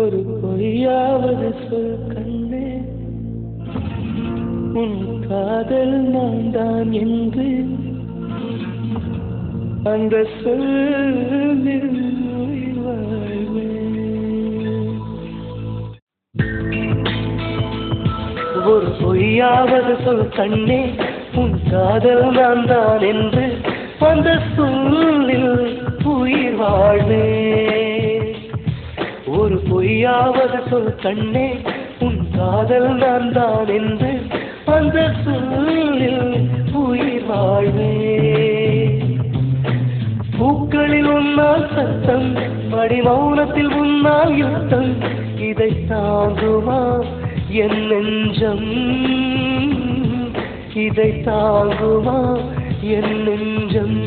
ஒரு பொய்யாவது சொல் கண்ணே, உன் காதல் நான் தான் என்று அந்த சொல்லில் உயிர் வாழ்வேன். ஒரு பொய்யாவது சொல் கண்ணே, உன் காதல் நான் தான் என்று அந்த சொல்லில் உயிர் வாழ்வேன். ஒரு பொய்யாவது சொல் கண்ணே, உன் காதல் நான் தான் என்று அந்த சொல்லில் உயிர் வாழ்வேன். பூக்களில் உன்னால் சத்தம், அடி மௌனத்தில் உன்னால் யுத்தம், இதை தாங்குமா என் நெஞ்சம், இதை தாங்குமா என் நெஞ்சம்.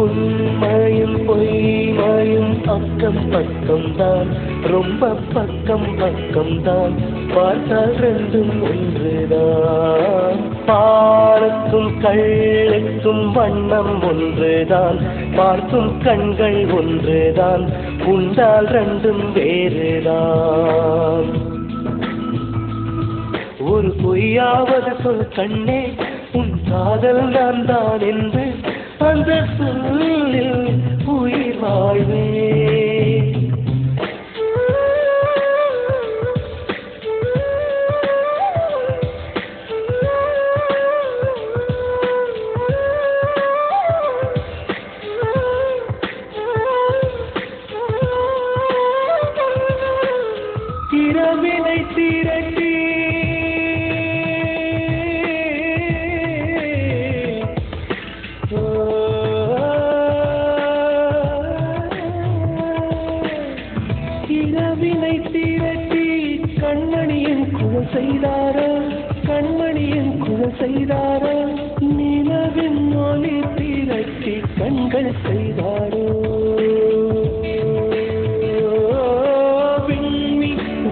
உண்மையும் பொய்மையும் அக்கம் பக்கம் தான், ரொம்ப பக்கம் பக்கம் தான், பார்த்தால் ரெண்டும் ஒன்றுதான். பாலுக்கும் கள்ளுக்கும் வண்ணம் ஒன்றுதான், பார்க்கும் கண்கள் ஒன்றுதான், உண்டால் ரெண்டும் வேறுதான். ஒரு பொய்யாவது சொல் கண்ணே, உன் காதல் நான் தான் என்று அந்த சொல்லில் உயிர் வாழ்வேன். இரவினை திரட்டி கண்மணியின் குழல் செய்தாரோ, கண்மணியின் குழல் செய்தாரோ, நிலவின் ஒளி திரட்டி கண்கள் செய்தாரோ.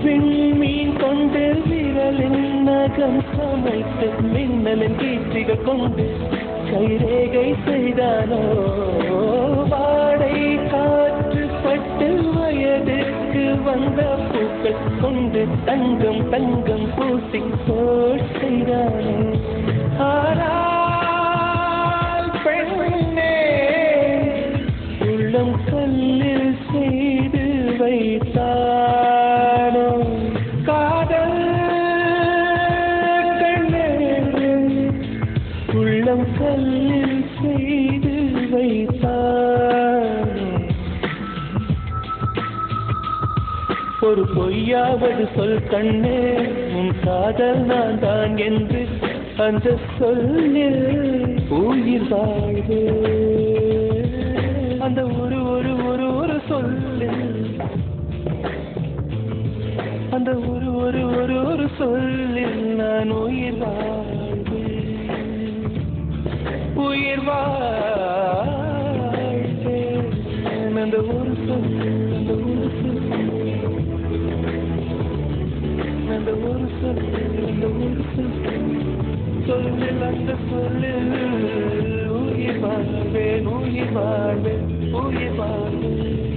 விண்மீன் கொண்டு விரலின் நகம் சமைத்து மின்னலின் கீற்றிகள் கொண்டு கைரேகை செய்தானோ. வாடை காற்று பட்டு வயதுக்கு வந்த பூக்கள் கொண்டு தங்கம் தங்கம் பூசி போட் செய்தானோ. ஆனால் பெண்ணே, உள்ளம் கல்லில் செய்து வைத்தானோ காதல் கண்ணே, உள்ளம் கல்லில் செய்து வைத்தானோ. ஒரு பொய்யாவது சொல் கண்ணே, உன் காதல் நான் தான் என்று அந்த சொல்லில் உயிர் வாழ்வு. அந்த ஒரு ஒரு ஒரு ஒரு சொல்லில், அந்த ஒரு ஒரு ஒரு ஒரு சொல்லில் நான் உயிர் வாழ்வு, உயிர் வாழ்வேன். அந்த ஒரு சொல், அந்த ஒரு சொல், அந்த ஒரு சொல், அந்த ஒரு சொல், சொல்லில் அந்த சொல்லில் உயிர் வாழ்வேன், உயிர் வாழ்வேன், உயிர் வாழ்வேன்.